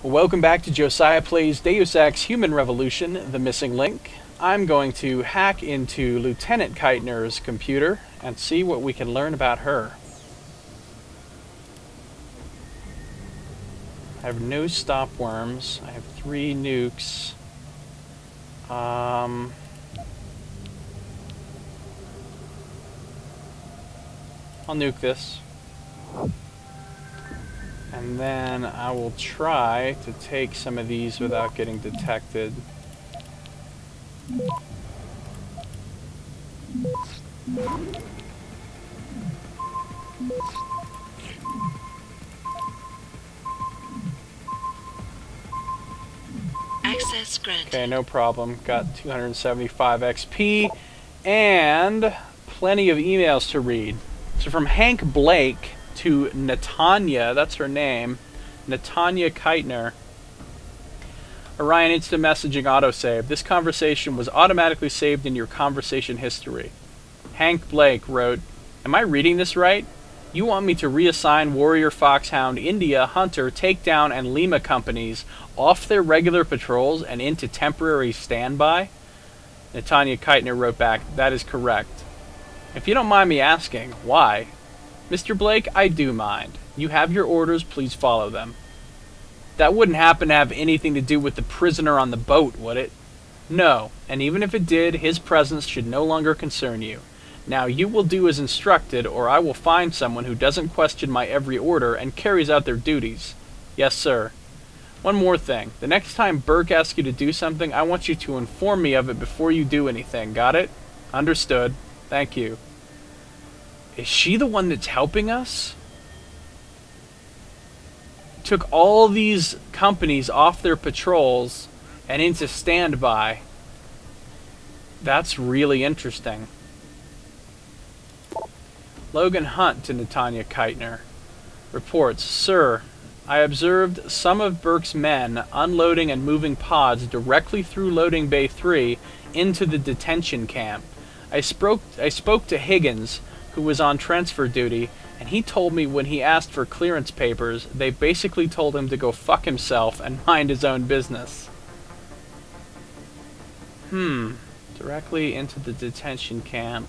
Welcome back to Josiah Plays Deus Ex Human Revolution, The Missing Link. I'm going to hack into Lieutenant Keitner's computer and see what we can learn about her. I have no stopworms. I have 3 nukes. I'll nuke this. And then I will try to take some of these without getting detected. Access granted. Okay, no problem. Got 275 XP and plenty of emails to read. So from Hank Blake to Natanya, that's her name, Natanya Keitner. Orion Instant Messaging Autosave. This conversation was automatically saved in your conversation history. Hank Blake wrote, "Am I reading this right? You want me to reassign Warrior, Foxhound, India, Hunter, Takedown, and Lima companies off their regular patrols and into temporary standby?" Natanya Keitner wrote back, "That is correct. If you don't mind me asking, why?" "Mr. Blake, I do mind. You have your orders, please follow them." "That wouldn't happen to have anything to do with the prisoner on the boat, would it?" "No, and even if it did, his presence should no longer concern you. Now you will do as instructed, or I will find someone who doesn't question my every order and carries out their duties." "Yes, sir." "One more thing. The next time Burke asks you to do something, I want you to inform me of it before you do anything. Got it?" "Understood. Thank you." Is she the one that's helping us? Took all these companies off their patrols and into standby. That's really interesting. Logan Hunt to Natanya Keitner. Reports, "Sir, I observed some of Burke's men unloading and moving pods directly through loading bay 3 into the detention camp. I spoke to Higgins, who was on transfer duty, and he told me when he asked for clearance papers, they basically told him to go fuck himself and mind his own business." Directly into the detention camp.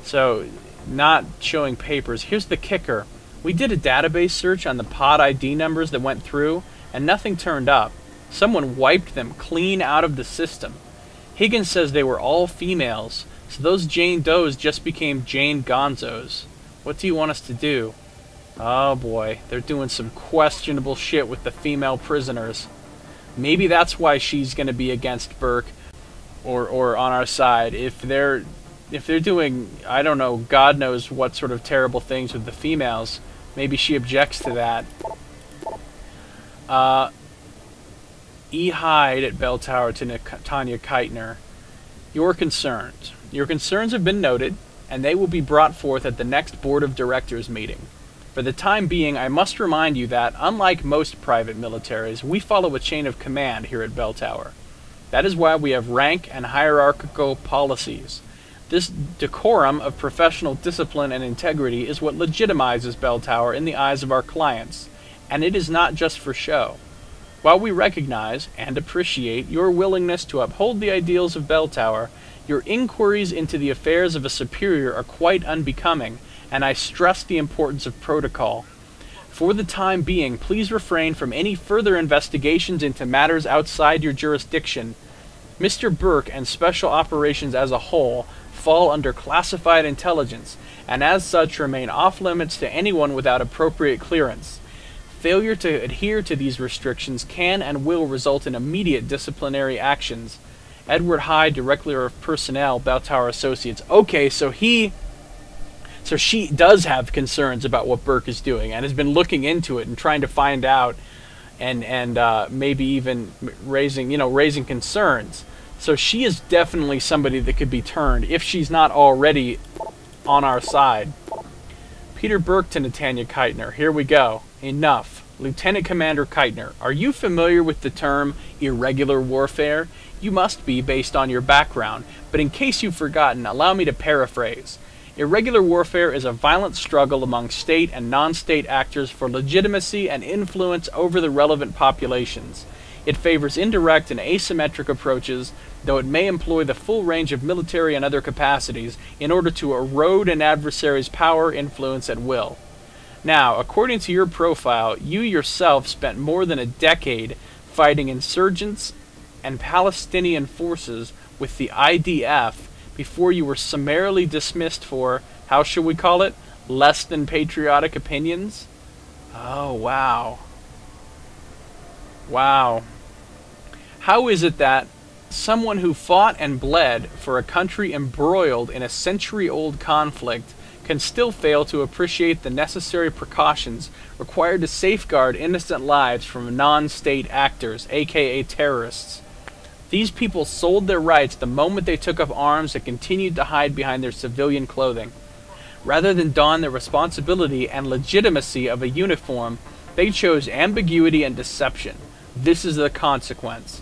So, not showing papers. Here's the kicker. We did a database search on the pod ID numbers that went through, and nothing turned up. Someone wiped them clean out of the system. Higgins says they were all females, so those Jane Does just became Jane Gonzos. What do you want us to do? Oh boy, they're doing some questionable shit with the female prisoners. Maybe that's why she's going to be against Burke, or on our side. If they're doing, I don't know, God knows what sort of terrible things with the females, maybe she objects to that. E. Hyde at Bell Tower to Natanya Keitner. Your concerns. Your concerns have been noted, and they will be brought forth at the next Board of Directors meeting. For the time being, I must remind you that, unlike most private militaries, we follow a chain of command here at Bell Tower. That is why we have rank and hierarchical policies. This decorum of professional discipline and integrity is what legitimizes Bell Tower in the eyes of our clients, and it is not just for show. While we recognize and appreciate your willingness to uphold the ideals of Bell Tower, your inquiries into the affairs of a superior are quite unbecoming, and I stress the importance of protocol. For the time being, please refrain from any further investigations into matters outside your jurisdiction. Mr. Burke and Special Operations as a whole fall under classified intelligence, and as such remain off-limits to anyone without appropriate clearance. Failure to adhere to these restrictions can and will result in immediate disciplinary actions. Edward Hyde, Director of Personnel, Bell Tower Associates. Okay, so she does have concerns about what Burke is doing and has been looking into it and trying to find out and maybe even raising concerns. So she is definitely somebody that could be turned if she's not already on our side. Peter Burke to Natanya Keitner. Here we go. Enough. Lieutenant Commander Keitner, are you familiar with the term irregular warfare? You must be based on your background, but in case you've forgotten, allow me to paraphrase. Irregular warfare is a violent struggle among state and non-state actors for legitimacy and influence over the relevant populations. It favors indirect and asymmetric approaches, though it may employ the full range of military and other capacities in order to erode an adversary's power, influence, at will. Now, according to your profile, you yourself spent more than a decade fighting insurgents and Palestinian forces with the IDF before you were summarily dismissed for, how shall we call it, less than patriotic opinions? Oh, wow. Wow. How is it that someone who fought and bled for a country embroiled in a century-old conflict can still fail to appreciate the necessary precautions required to safeguard innocent lives from non-state actors, aka terrorists? These people sold their rights the moment they took up arms and continued to hide behind their civilian clothing. Rather than don the responsibility and legitimacy of a uniform, they chose ambiguity and deception. This is the consequence.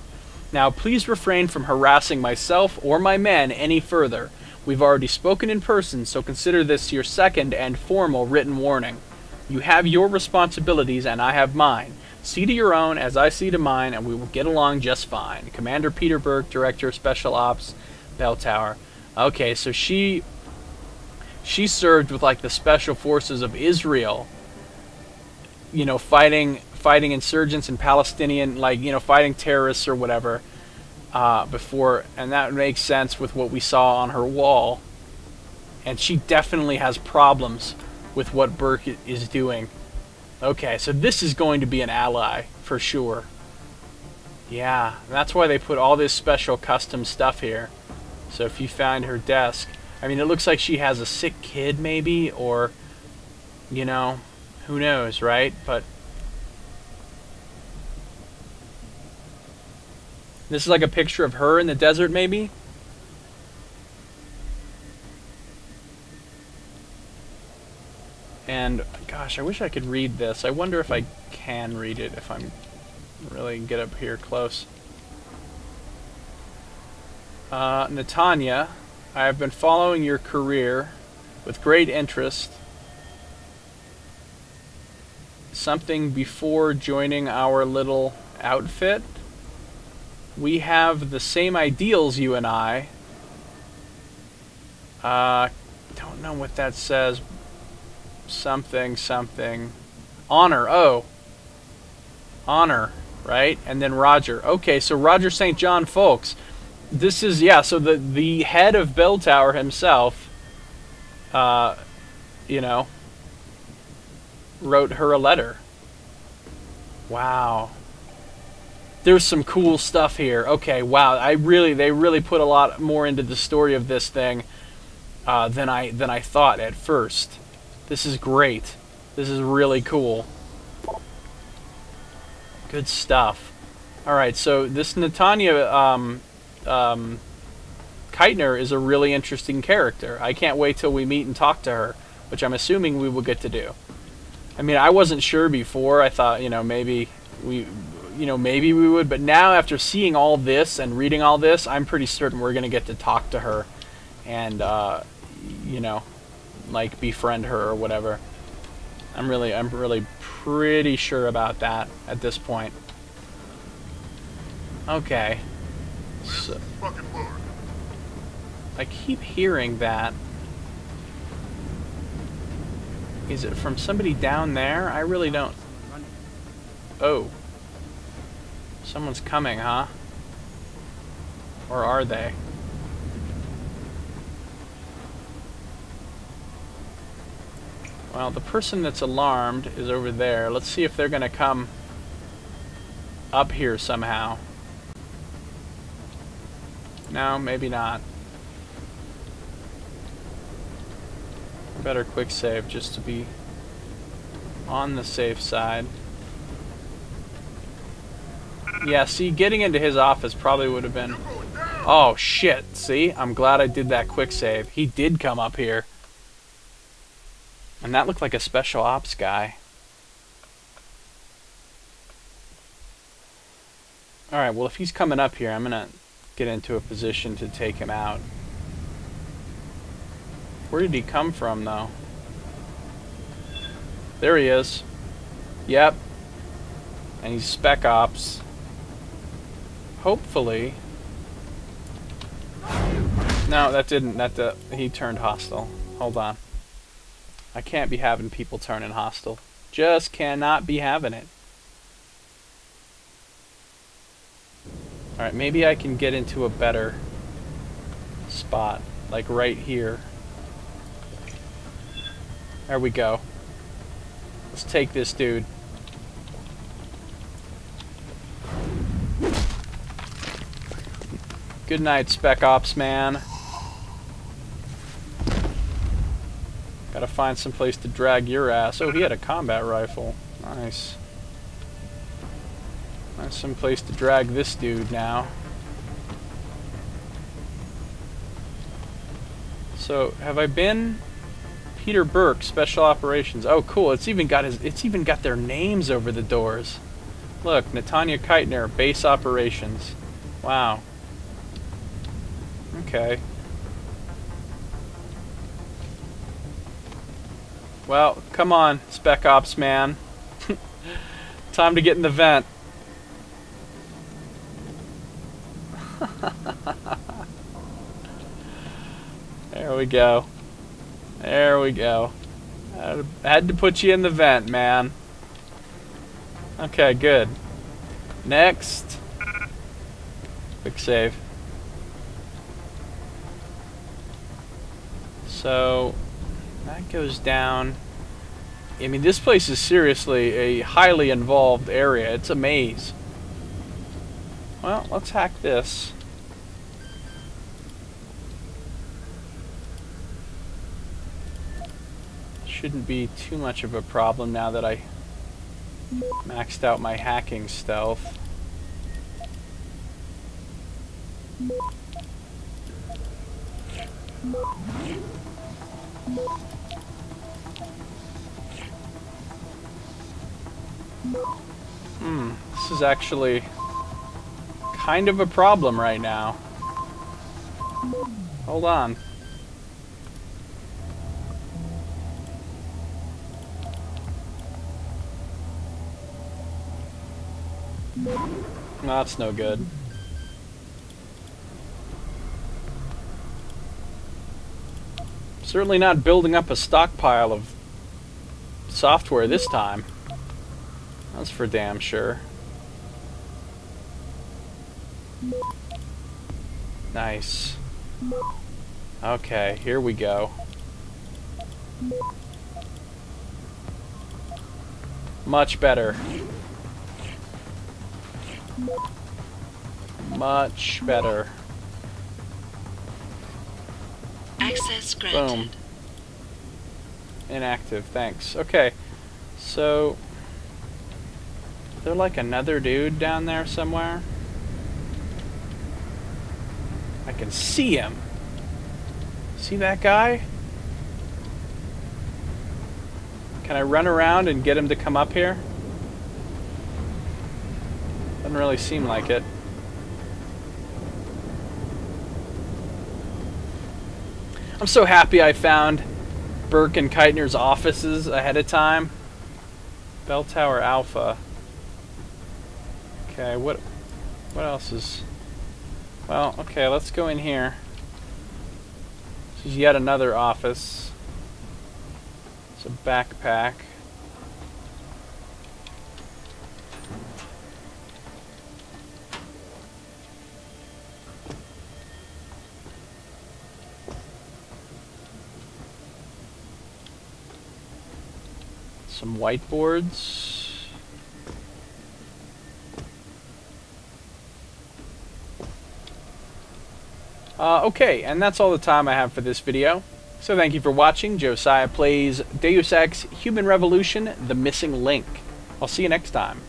Now, please refrain from harassing myself or my men any further. We've already spoken in person, so consider this your second and formal written warning. You have your responsibilities and I have mine. See to your own as I see to mine, and we will get along just fine. Commander Peter Burke, Director of Special Ops, Bell Tower. Okay, so she served with like the special forces of Israel, you know, fighting insurgents and Palestinian, like, you know, fighting terrorists or whatever, before, and that makes sense with what we saw on her wall. And she definitely has problems with what Burke is doing. Okay, so this is going to be an ally, for sure. Yeah, that's why they put all this special custom stuff here. So if you find her desk, I mean, it looks like she has a sick kid, maybe, or, you know, who knows, right? But this is like a picture of her in the desert, maybe? And, gosh, I wish I could read this. I wonder if I can read it, if I'm really get up here close. Netanya, I have been following your career with great interest. Something before joining our little outfit. We have the same ideals, you and I. Don't know what that says. Something. Honor. Oh. Honor, right? And then Roger. Okay, so Roger St. John, folks. This is, yeah, so the head of Bell Tower himself, you know, wrote her a letter. Wow. There's some cool stuff here. Okay, wow. They really put a lot more into the story of this thing than I thought at first. This is great. This is really cool. Good stuff. Alright, so this Netanya Keitner is a really interesting character. I can't wait till we meet and talk to her, which I'm assuming we will get to do. I mean, I wasn't sure before. I thought, you know, maybe we would, but now after seeing all this and reading all this, I'm pretty certain we're going to get to talk to her and, you know, like befriend her or whatever. I'm really pretty sure about that at this point. Okay. So, I keep hearing that. Is it from somebody down there? I really don't. Oh. Someone's coming, huh? Or are they? Well, the person that's alarmed is over there. Let's see if they're gonna come up here somehow. No, maybe not. Better quick save just to be on the safe side. Yeah, see, getting into his office probably would have been... Oh, shit. See? I'm glad I did that quick save. He did come up here. And that looked like a special ops guy. Alright, well, if he's coming up here, I'm gonna get into a position to take him out. Where did he come from, though? There he is. Yep. And he's Spec Ops. Hopefully. No, that didn't. He turned hostile. Hold on. I can't be having people turning hostile. Just cannot be having it. Alright, maybe I can get into a better spot. Like right here. There we go. Let's take this dude. Good night, Spec Ops man. Gotta find some place to drag your ass. Oh, he had a combat rifle. Nice. Find some place to drag this dude now. So, have I been? Peter Burke, Special Operations. Oh, cool. It's even got their names over the doors. Look, Natanya Keitner, Base Operations. Wow. Okay. Well, come on, Spec Ops man. Time to get in the vent. There we go. There we go. I had to put you in the vent, man. Okay, good. Next. Quick save. So, that goes down. I mean, this place is seriously a highly involved area. It's a maze. Well, let's hack this. Shouldn't be too much of a problem now that I maxed out my hacking stealth. This is actually kind of a problem right now. Hold on. That's no good. Certainly not building up a stockpile of software this time. That's for damn sure. Nice. Okay, here we go. Much better. Much better. Access granted. Boom. Inactive, thanks. Okay, so... is there like another dude down there somewhere? I can see him. See that guy? Can I run around and get him to come up here? Doesn't really seem like it. I'm so happy I found Burke and Keitner's offices ahead of time. Bell Tower Alpha. Okay, what else is... well, okay, let's go in here. This is yet another office. It's a backpack. Some whiteboards. Okay, and that's all the time I have for this video. So thank you for watching. Josiah plays Deus Ex Human Revolution: The Missing Link. I'll see you next time.